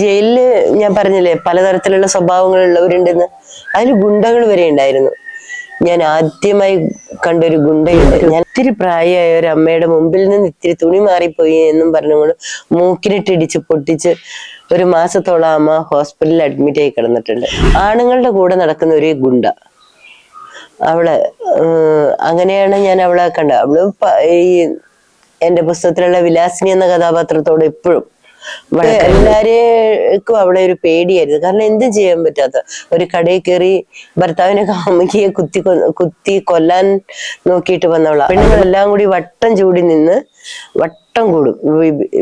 ജയിലില് ഞാൻ പറഞ്ഞില്ലേ പലതരത്തിലുള്ള സ്വഭാവങ്ങളുള്ളവരുണ്ടെന്ന്. അതിൽ ഗുണ്ടകൾ വരെ ഉണ്ടായിരുന്നു. ഞാൻ ആദ്യമായി കണ്ടൊരു ഗുണ്ടയുണ്ട്. ഞാൻ ഇത്തിരി പ്രായമായ ഒരു അമ്മയുടെ മുമ്പിൽ നിന്ന് ഇത്തിരി തുണി മാറിപ്പോയി എന്നും പറഞ്ഞുകൊണ്ട് മൂക്കിനിട്ട് ഇടിച്ച് പൊട്ടിച്ച് 1 മാസത്തോളം അമ്മ ഹോസ്പിറ്റലിൽ അഡ്മിറ്റ് ആയി കിടന്നിട്ടുണ്ട്. ആണുങ്ങളുടെ കൂടെ നടക്കുന്ന ഒരു ഗുണ്ട അവള്. അങ്ങനെയാണ് ഞാൻ അവളെ കണ്ടത്. അവള് ഈ എന്റെ പുസ്തകത്തിലുള്ള വിലാസിനി എന്ന കഥാപാത്രത്തോട് എപ്പോഴും എല്ലാരേക്കും അവിടെ ഒരു പേടിയായിരുന്നു. കാരണം എന്തും ചെയ്യാൻ പറ്റാത്ത ഒരു കടയിൽ കയറി ഭർത്താവിനെ കാമുകിയെ കുത്തി കൊല്ലാൻ നോക്കിയിട്ട് വന്നവളാ. പെണ്ണുങ്ങളെല്ലാം കൂടി വട്ടം ചൂടി നിന്ന് വട്ടം കൂടും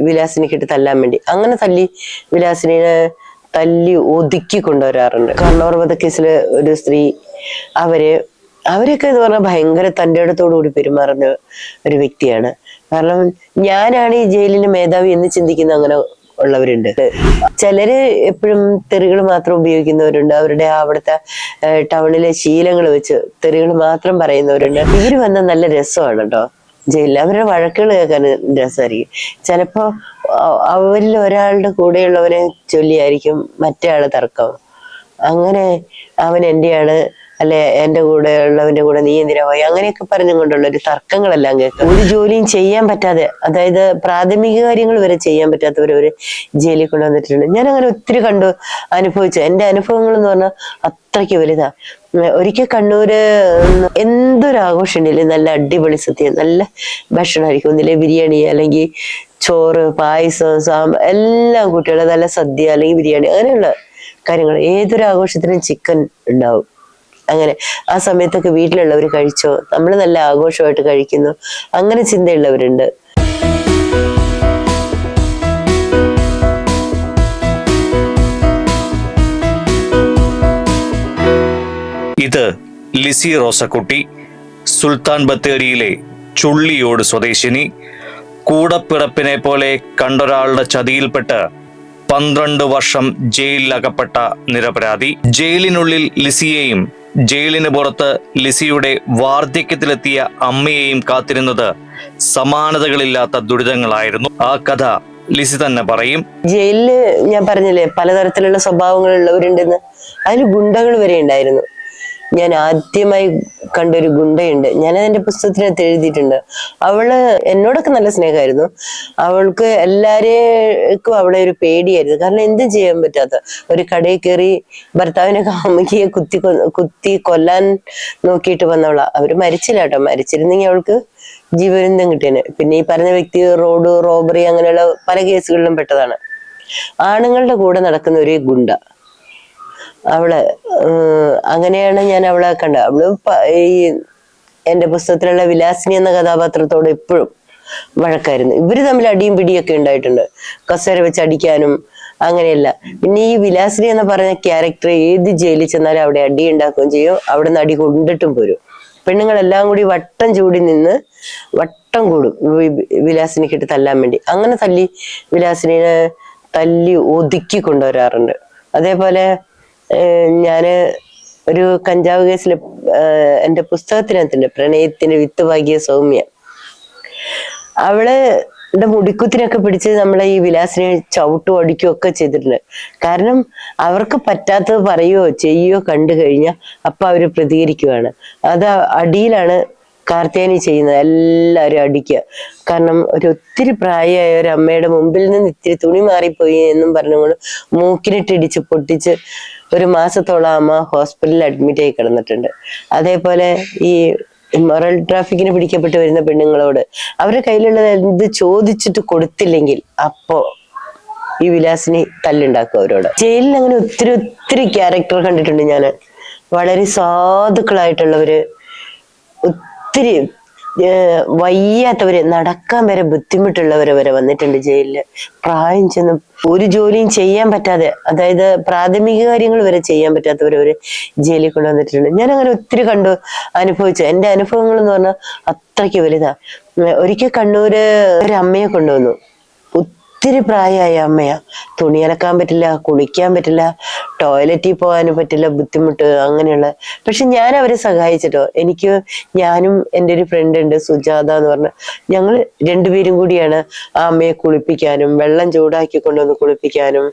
വിലാസിനിക്കിട്ട് തല്ലാൻ വേണ്ടി. അങ്ങനെ വിലാസിനെ തല്ലി ഒതുക്കി കൊണ്ടുവരാറുണ്ട്. കണ്ണൂർ വധക്കേസില് ഒരു സ്ത്രീ അവരൊക്കെ എന്ന് പറഞ്ഞാൽ ഭയങ്കര തൻ്റെ ഇടത്തോടു കൂടി പെരുമാറുന്ന ഒരു വ്യക്തിയാണ്. കാരണം ഞാനാണ് ഈ ജയിലിന് മേധാവി എന്ന് ചിന്തിക്കുന്ന അങ്ങനെ ഉള്ളവരുണ്ട്. ചിലര് എപ്പോഴും തെറികൾ മാത്രം ഉപയോഗിക്കുന്നവരുണ്ട്. അവരുടെ അവിടുത്തെ ടൗണിലെ ശീലങ്ങൾ വെച്ച് തെറികൾ മാത്രം പറയുന്നവരുണ്ട്. ഇവര് വന്ന നല്ല രസമാണ് കേട്ടോ ജയിലിൽ. അവരുടെ വഴക്കുകൾ കേൾക്കാൻ രസമായിരിക്കും. ചിലപ്പോ അവരിൽ ഒരാളുടെ കൂടെയുള്ളവനെ ചൊല്ലിയായിരിക്കും മറ്റേ ആള് തർക്കം. അങ്ങനെ അവൻ എന്റെയാണ്, അല്ലെ എന്റെ കൂടെ ഉള്ളവന്റെ കൂടെ നീ എന്തിനാ പോയി, അങ്ങനെയൊക്കെ പറഞ്ഞുകൊണ്ടുള്ള ഒരു തർക്കങ്ങളെല്ലാം കേൾക്കും. ഒരു ജോലിയും ചെയ്യാൻ പറ്റാതെ, അതായത് പ്രാഥമിക കാര്യങ്ങൾ വരെ ചെയ്യാൻ പറ്റാത്തവരവര് ജയിലിൽ കൊണ്ടുവന്നിട്ടുണ്ട്. ഞാൻ അങ്ങനെ ഒത്തിരി അനുഭവിച്ചു. എന്റെ അനുഭവങ്ങൾ എന്ന് പറഞ്ഞാൽ അത്രയ്ക്ക് വലുതാ. ഒരിക്കൽ കണ്ണൂര് എന്തൊരു ആഘോഷം ഉണ്ടല്ലേ, നല്ല അടിപൊളി സദ്യ, നല്ല ഭക്ഷണമായിരിക്കും. ഒന്നിലെ ബിരിയാണി അല്ലെങ്കിൽ ചോറ്, പായസം, എല്ലാം കുട്ടികളെ നല്ല സദ്യ അല്ലെങ്കിൽ ബിരിയാണി, അങ്ങനെയുള്ള കാര്യങ്ങൾ. ഏതൊരു ആഘോഷത്തിനും ചിക്കൻ ഉണ്ടാവും. അങ്ങനെ ആ സമയത്തൊക്കെ വീട്ടിലുള്ളവർ കഴിച്ചോ, നമ്മൾ നല്ല ആഘോഷമായിട്ട് കഴിക്കുന്നു, അങ്ങനെ ചിന്തയുള്ളവരുണ്ട്. ഇത് ലിസി റോസക്കുട്ടി, സുൽത്താൻ ബത്തേരിയിലെ ചുള്ളിയോട് സ്വദേശിനി. കൂടപ്പിറപ്പിനെ പോലെ കണ്ടൊരാളുടെ ചതിയിൽപ്പെട്ട് 12 വർഷം ജയിലിലകപ്പെട്ട നിരപരാധി. ജയിലിനുള്ളിൽ ലിസിയെയും ജയിലിന് പുറത്ത് ലിസിയുടെ വാർദ്ധക്യത്തിലെത്തിയ അമ്മയെയും കാത്തിരുന്നത് സമാനതകളില്ലാത്ത ദുരിതങ്ങളായിരുന്നു. ആ കഥ ലിസി തന്നെ പറയും. ജയിലില് ഞാൻ പറഞ്ഞില്ലേ പലതരത്തിലുള്ള സ്വഭാവങ്ങളുള്ളവരുണ്ടെന്ന്. അതിൽ ഗുണ്ടകൾ വരെ ഉണ്ടായിരുന്നു. ഞാൻ ആദ്യമായി കണ്ടൊരു ഗുണ്ടയുണ്ട്. ഞാനതെന്റെ പുസ്തകത്തിനകത്ത് എഴുതിയിട്ടുണ്ട്. അവള് എന്നോടൊക്കെ നല്ല സ്നേഹമായിരുന്നു. അവൾക്ക് എല്ലാരേക്കും അവിടെ ഒരു പേടിയായിരുന്നു. കാരണം എന്തും ചെയ്യാൻ പറ്റാത്ത ഒരു കടയിൽ കയറി ഭർത്താവിനെ കാമുകിയെ കുത്തി കൊല്ലാൻ നോക്കിയിട്ട് വന്നവളാ. അവര് മരിച്ചില്ല കേട്ടോ. മരിച്ചിരുന്നെങ്കിൽ അവൾക്ക് ജീവബന്ധം കിട്ടിയേനെ. പിന്നെ ഈ പറഞ്ഞ വ്യക്തി റോബറി അങ്ങനെയുള്ള പല കേസുകളിലും പെട്ടതാണ്. ആണുങ്ങളുടെ കൂടെ നടക്കുന്ന ഒരു ഗുണ്ട അവള്. അങ്ങനെയാണ് ഞാൻ അവളെ കണ്ടത്. അവള് ഈ എന്റെ പുസ്തകത്തിലുള്ള വിലാസിനി എന്ന കഥാപാത്രത്തോട് എപ്പോഴും വഴക്കായിരുന്നു. ഇവര് തമ്മിൽ അടിയും പിടിയൊക്കെ ഉണ്ടായിട്ടുണ്ട്. കസേര വെച്ച് അടിക്കാനും അങ്ങനെയല്ല. പിന്നെ ഈ വിലാസിനി എന്ന് പറഞ്ഞ ക്യാരക്ടർ ഏത് ജയിലിൽ ചെന്നാലും അവിടെ അടി ഉണ്ടാക്കുകയും ചെയ്യും, അവിടെ നിന്ന് അടി കൊണ്ടിട്ടും പോരും. പെണ്ണുങ്ങളെല്ലാം കൂടി വട്ടം ചൂടി നിന്ന് വട്ടം കൂടും വിലാസിനിക്കിട്ട് തല്ലാൻ വേണ്ടി. അങ്ങനെ വിലാസിനെ തല്ലി ഒതുക്കി കൊണ്ടുവരാറുണ്ട്. അതേപോലെ ഞാന് ഒരു കഞ്ചാവ് കേസിൽ എന്റെ പുസ്തകത്തിനകത്തുണ്ട്, പ്രണയത്തിന്റെ വിത്ത് പാകിയ സൗമ്യ. അവളുടെ മുടിക്കുത്തിനൊക്കെ പിടിച്ച് നമ്മളെ ഈ വിലാസിനെ ചവിട്ടും അടിക്കുകയോ ഒക്കെ ചെയ്തിട്ടുണ്ട്. കാരണം അവർക്ക് പറ്റാത്തത് പറയുകയോ ചെയ്യുകയോ കണ്ടു കഴിഞ്ഞാൽ അപ്പൊ അവര് പ്രതികരിക്കുകയാണ്. അത് അടിയിലാണ് കാർത്തിയാനി ചെയ്യുന്നത്. എല്ലാവരും അടിക്കുക. കാരണം ഒത്തിരി പ്രായമായ ഒരു അമ്മയുടെ മുമ്പിൽ നിന്ന് ഇത്തിരി തുണി മാറിപ്പോയി എന്നും പറഞ്ഞുകൊണ്ട് മൂക്കിനിട്ട് ഇടിച്ച് പൊട്ടിച്ച് 1 മാസത്തോളം അമ്മ ഹോസ്പിറ്റലിൽ അഡ്മിറ്റ് ആയി കിടന്നിട്ടുണ്ട്. അതേപോലെ ഈ മൊറൽ ട്രാഫിക്കിന് പിടിക്കപ്പെട്ട് വരുന്ന പെണ്ണുങ്ങളോട് അവരുടെ കയ്യിലുള്ളത് എന്ത് ചോദിച്ചിട്ട് കൊടുത്തില്ലെങ്കിൽ അപ്പോ ഈ വിലാസിനി തല്ലുണ്ടാക്കും അവരോട്. ജയിലിൽ അങ്ങനെ ഒത്തിരി ക്യാരക്ടർ കണ്ടിട്ടുണ്ട് ഞാൻ. വളരെ സാധുക്കളായിട്ടുള്ളവര്, ഒത്തിരി വയ്യാത്തവര്, നടക്കാൻ വരെ ബുദ്ധിമുട്ടുള്ളവര് വരെ വന്നിട്ടുണ്ട് ജയിലില്. പ്രായം ചെന്ന് ഒരു ജോലിയും ചെയ്യാൻ പറ്റാതെ, അതായത് പ്രാഥമിക കാര്യങ്ങൾ വരെ ചെയ്യാൻ പറ്റാത്തവരവര് ജയിലിൽ കൊണ്ടുവന്നിട്ടുണ്ട്. ഞാൻ അങ്ങനെ ഒത്തിരി അനുഭവിച്ചു. എന്റെ അനുഭവങ്ങൾ എന്ന് പറഞ്ഞാൽ അത്രയ്ക്ക് വലുതാ. ഒരിക്കൽ കണ്ണൂര് ഒരു അമ്മയെ കൊണ്ടുവന്നു. ഒത്തിരി പ്രായമായ അമ്മയാ. തുണി അലക്കാൻ പറ്റില്ല, കുളിക്കാൻ പറ്റില്ല, ടോയ്ലറ്റിൽ പോകാനും പറ്റില്ല, ബുദ്ധിമുട്ട് അങ്ങനെയുള്ള. പക്ഷെ ഞാൻ അവരെ സഹായിച്ചിട്ടോ. ഞാനും എൻ്റെ ഒരു ഫ്രണ്ട് ഉണ്ട് സുജാത എന്ന് പറഞ്ഞ, ഞങ്ങൾ രണ്ടുപേരും കൂടിയാണ് ആ അമ്മയെ കുളിപ്പിക്കാനും വെള്ളം ചൂടാക്കി കൊണ്ടുവന്ന് കുളിപ്പിക്കാനും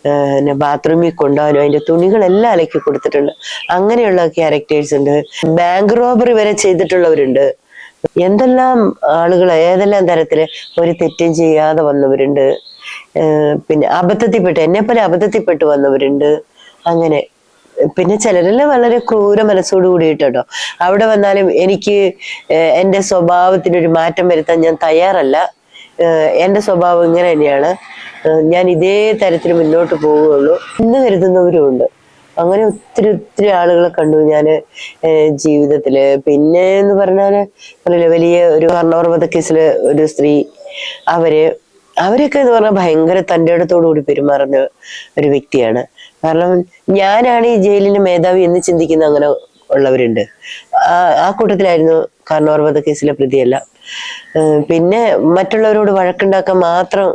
പിന്നെ ബാത്റൂമിൽ കൊണ്ടുപോകാനും അതിന്റെ തുണികളെല്ലാം അലക്കി കൊടുത്തിട്ടുണ്ട്. അങ്ങനെയുള്ള ക്യാരക്ടേഴ്സ് ഉണ്ട്. ബാങ്ക് റോബറി വരെ ചെയ്തിട്ടുള്ളവരുണ്ട്. എന്തെല്ലാം ആളുകൾ ഏതെല്ലാം തരത്തില് ഒരു തെറ്റും ചെയ്യാതെ വന്നവരുണ്ട്. പിന്നെ എന്നെ പോലെ അബദ്ധത്തിൽപ്പെട്ട് വന്നവരുണ്ട്. അങ്ങനെ പിന്നെ ചിലരെല്ലാം വളരെ ക്രൂര മനസ്സോട് കൂടിയിട്ടോ. അവിടെ വന്നാലും എനിക്ക് എൻ്റെ സ്വഭാവത്തിനൊരു മാറ്റം വരുത്താൻ ഞാൻ തയ്യാറല്ല. എൻ്റെ സ്വഭാവം ഇങ്ങനെ തന്നെയാണ്, ഞാൻ ഇതേ തരത്തിൽ മുന്നോട്ട് പോവുകയുള്ളൂ എന്ന് കരുതുന്നവരുമുണ്ട്. അങ്ങനെ ഒത്തിരി ഒത്തിരി ആളുകളെ കണ്ടു ഞാൻ ജീവിതത്തില്. പിന്നെ എന്ന് പറഞ്ഞാല് വലിയ ഒരു വധക്കേസില് ഒരു സ്ത്രീ, അവരൊക്കെ എന്ന് പറഞ്ഞാൽ ഭയങ്കര തൻ്റെ ഇടത്തോടു കൂടി പെരുമാറുന്ന ഒരു വ്യക്തിയാണ്. കാരണം ഞാനാണ് ഈ ജയിലിന്റെ മേധാവി എന്ന് ചിന്തിക്കുന്ന അങ്ങനെ ഉള്ളവരുണ്ട്. ആ കൂട്ടത്തിലായിരുന്നു വധക്കേസിലെ പ്രതിയല്ല. പിന്നെ മറ്റുള്ളവരോട് വഴക്കുണ്ടാക്കാൻ മാത്രം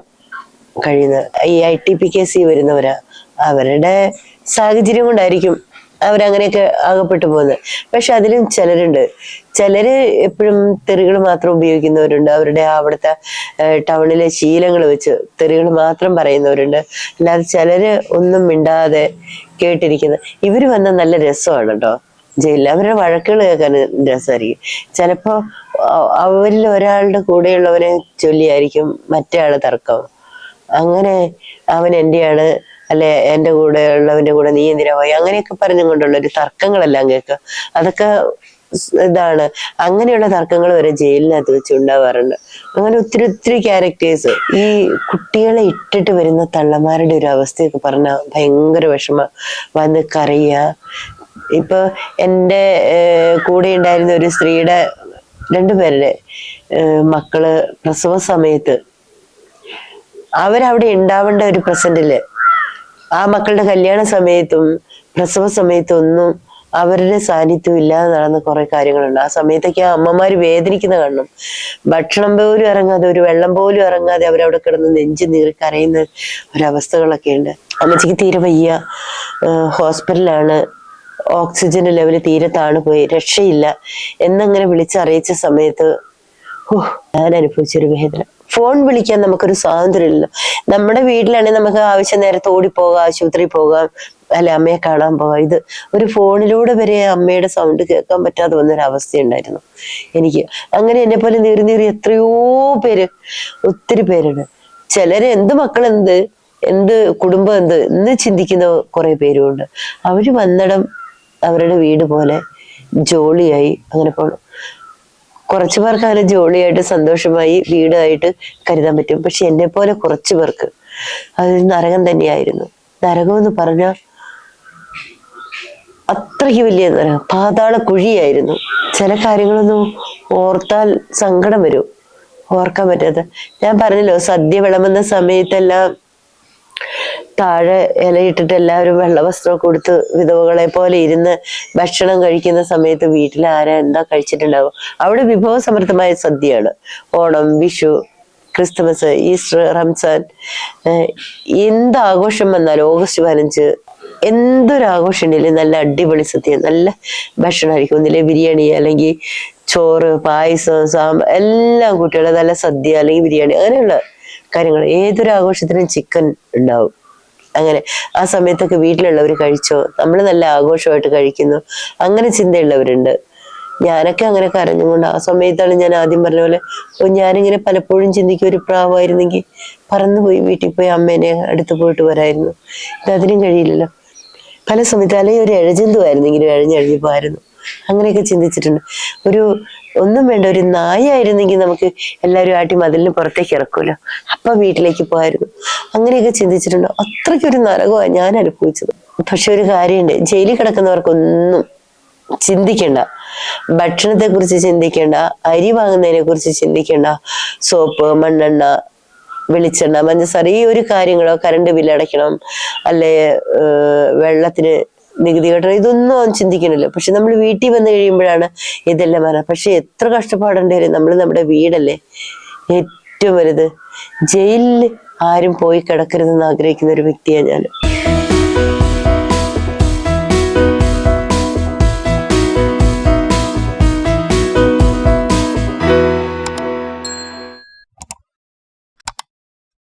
കഴിയുന്ന ഈ ITPKC വരുന്നവരാ. അവരുടെ സാഹചര്യം കൊണ്ടായിരിക്കും അവരങ്ങനെയൊക്കെ ആകപ്പെട്ടു പോകുന്നത്. പക്ഷെ അതിലും ചിലര് എപ്പോഴും തെറികൾ മാത്രം ഉപയോഗിക്കുന്നവരുണ്ട്. അവരുടെ അവിടുത്തെ ടൗണിലെ ശീലങ്ങൾ വെച്ച് തെറികൾ മാത്രം പറയുന്നവരുണ്ട്. അല്ലാതെ ചിലര് ഒന്നും മിണ്ടാതെ കേട്ടിരിക്കുന്ന. ഇവര് വന്ന നല്ല രസമാണ് കേട്ടോ ജയിലിൽ. അവരുടെ വഴക്കുകൾ കേൾക്കാൻ രസമായിരിക്കും. ചിലപ്പോ അവരിൽ ഒരാളുടെ കൂടെയുള്ളവനെ ചൊല്ലിയായിരിക്കും മറ്റേ ആള് തർക്കം. അങ്ങനെ അവൻ എന്റെയാണ്, അല്ലെ എൻ്റെ കൂടെ ഉള്ളവന്റെ കൂടെ നീ എന്തിനാ പോയി, അങ്ങനെയൊക്കെ പറഞ്ഞും കൊണ്ടുള്ള ഒരു തർക്കങ്ങളെല്ലാം കേൾക്കുക. അതൊക്കെ ഇതാണ്. അങ്ങനെയുള്ള തർക്കങ്ങൾ വരെ ജയിലിനകത്ത് വെച്ച് ഉണ്ടാവാറുണ്ട്. അങ്ങനെ ഒത്തിരി ഒത്തിരി ക്യാരക്ടേഴ്സ്. ഈ കുട്ടികളെ ഇട്ടിട്ട് വരുന്ന തള്ളമാരുടെ ഒരു അവസ്ഥയൊക്കെ പറഞ്ഞാൽ ഭയങ്കര വിഷമം. വന്ന് കരയുക. ഇപ്പൊ എൻ്റെ കൂടെ ഉണ്ടായിരുന്ന ഒരു സ്ത്രീയുടെ 2 പേരുടെ മക്കള് പ്രസവ സമയത്ത് അവരവിടെ ഉണ്ടാവേണ്ട ഒരു പ്രസന്റില്, ആ മക്കളുടെ കല്യാണ സമയത്തും പ്രസവ സമയത്തും ഒന്നും അവരുടെ സാന്നിധ്യം ഇല്ലാതെ നടന്ന കുറെ കാര്യങ്ങളുണ്ട്. ആ സമയത്തൊക്കെ ആ അമ്മമാര് വേദനിക്കുന്ന കാണണം. ഭക്ഷണം പോലും ഇറങ്ങാതെ, ഒരു വെള്ളം പോലും ഇറങ്ങാതെ അവരവിടെ കിടന്ന് നെഞ്ചു നീറി കരയുന്ന ഒരവസ്ഥകളൊക്കെ ഉണ്ട്. അമ്മച്ചിക്ക് തീരെ വയ്യ, ഹോസ്പിറ്റലിലാണ്, ഓക്സിജൻ ലെവല് തീരെ താണു പോയി, രക്ഷയില്ല എന്നങ്ങനെ വിളിച്ചറിയിച്ച സമയത്ത് ഞാൻ അനുഭവിച്ചൊരു വേദന. ഫോൺ വിളിക്കാൻ നമുക്കൊരു സ്വാതന്ത്ര്യമില്ലല്ലോ. നമ്മുടെ വീട്ടിലാണെങ്കിൽ നമുക്ക് ആവശ്യം നേരത്തെ ഓടിപ്പോകാം, ആശുപത്രിയിൽ പോകാം, അല്ലെ അമ്മയെ കാണാൻ പോകാം. ഇത് ഒരു ഫോണിലൂടെ വരെ അമ്മയുടെ സൗണ്ട് കേൾക്കാൻ പറ്റാതെ വന്നൊരവസ്ഥയുണ്ടായിരുന്നു എനിക്ക്. അങ്ങനെ എന്നെ പോലെ നീറി എത്രയോ പേര്, ഒത്തിരി പേരുണ്ട്. ചിലര് എന്ത് മക്കളെന്ത്, എന്ത് കുടുംബം എന്ന് ചിന്തിക്കുന്ന കുറെ പേരുമുണ്ട്. അവര് വന്നിടം അവരുടെ വീട് പോലെ ജോളിയായി അങ്ങനെ പോകണം. കുറച്ചു പേർക്ക് അങ്ങനെ ജോളിയായിട്ട് സന്തോഷമായി വീടായിട്ട് കരുതാൻ പറ്റും. പക്ഷെ എന്നെ പോലെ കുറച്ചു പേർക്ക് അത് നരകം തന്നെയായിരുന്നു. നരകം എന്ന് പറഞ്ഞാൽ അത്രയ്ക്ക് വലിയ നരകം, പാതാള കുഴിയായിരുന്നു. ചില കാര്യങ്ങളൊന്നും ഓർത്താൽ സങ്കടം വരും, ഓർക്കാൻ പറ്റാത്ത. ഞാൻ പറഞ്ഞല്ലോ, സദ്യ വിളമ്പുന്ന സമയത്തെല്ലാം താഴെ ഇലയിട്ടിട്ട് എല്ലാവരും വെള്ളവസ്ത്രം കൊടുത്ത് വിധവകളെ പോലെ ഇരുന്ന് ഭക്ഷണം കഴിക്കുന്ന സമയത്ത് വീട്ടിൽ ആരാ എന്താ കഴിച്ചിട്ടുണ്ടാവും. അവിടെ വിഭവസമൃദ്ധമായ സദ്യയാണ്. ഓണം, വിഷു, ക്രിസ്തുമസ്, ഈസ്റ്റർ, റംസാൻ, എന്താഘോഷം വന്നാലും, ഓഗസ്റ്റ് 15, എന്തൊരാഘോഷം ഉണ്ടെങ്കിലും നല്ല അടിപൊളി സദ്യ, നല്ല ഭക്ഷണമായിരിക്കും. ഒന്നിലെ ബിരിയാണി, അല്ലെങ്കിൽ ചോറ്, പായസം, സാമ്പാർ, എല്ലാം കുട്ടികളെ നല്ല സദ്യ അല്ലെങ്കിൽ ബിരിയാണി, അങ്ങനെയുള്ള കാര്യങ്ങൾ. ഏതൊരു ആഘോഷത്തിനും ചിക്കൻ ഉണ്ടാവും. അങ്ങനെ ആ സമയത്തൊക്കെ വീട്ടിലുള്ളവർ കഴിച്ചോ, നമ്മൾ നല്ല ആഘോഷമായിട്ട് കഴിക്കുന്നു, അങ്ങനെ ചിന്തയുള്ളവരുണ്ട്. ഞാനൊക്കെ അങ്ങനെ കരഞ്ഞുകൊണ്ട് ആ സമയത്താണ് ഞാൻ ആദ്യം പറഞ്ഞ പോലെ ഞാനിങ്ങനെ പലപ്പോഴും ചിന്തിക്കും, ഒരു പ്രാവായിരുന്നെങ്കിൽ പറന്നുപോയി വീട്ടിൽ പോയി അമ്മേനെ അടുത്ത് പോയിട്ട് വരായിരുന്നു. ഇതതിനും കഴിയില്ലല്ലോ. പല സമയത്ത് അല്ലെങ്കിൽ ഒരു ഇഴജന്തുവായിരുന്നെങ്കിലും ഇഴഞ്ഞഴകി പോയിരുന്നു. അങ്ങനെയൊക്കെ ചിന്തിച്ചിട്ടുണ്ട്. ഒന്നും വേണ്ട, ഒരു നായായിരുന്നെങ്കിൽ നമുക്ക് എല്ലാവരും ആട്ടി മതിലിന് പുറത്തേക്ക് ഇറക്കുമല്ലോ, അപ്പൊ വീട്ടിലേക്ക് പോകായിരുന്നു. അങ്ങനെയൊക്കെ ചിന്തിച്ചിട്ടുണ്ട്. അത്രയ്ക്കൊരു നരകമാണ് ഞാൻ അനുഭവിച്ചത്. പക്ഷെ ഒരു കാര്യമുണ്ട്, ജയിലിൽ കിടക്കുന്നവർക്കൊന്നും ചിന്തിക്കണ്ട. ഭക്ഷണത്തെ കുറിച്ച് ചിന്തിക്കേണ്ട, അരി വാങ്ങുന്നതിനെ കുറിച്ച് ചിന്തിക്കേണ്ട, സോപ്പ്, മണ്ണെണ്ണ, വെളിച്ചെണ്ണ, പഞ്ചസാര, ഈ ഒരു കാര്യങ്ങളോ, കറണ്ട് ബില്ല് അടയ്ക്കണം, അല്ലെ വെള്ളത്തിന് നികുതി കെട്ടണം, ഇതൊന്നും അവൻ ചിന്തിക്കണല്ലോ. പക്ഷെ നമ്മൾ വീട്ടിൽ വന്നു കഴിയുമ്പോഴാണ് ഇതെല്ലാം വരാം. പക്ഷെ എത്ര കഷ്ടപ്പാടുണ്ട്. നമ്മൾ നമ്മുടെ വീടല്ലേ ഏറ്റവും വലുത്. ജയിലിൽ ആരും പോയി കിടക്കരുതെന്ന് ആഗ്രഹിക്കുന്ന ഒരു വ്യക്തിയാണ് ഞാൻ.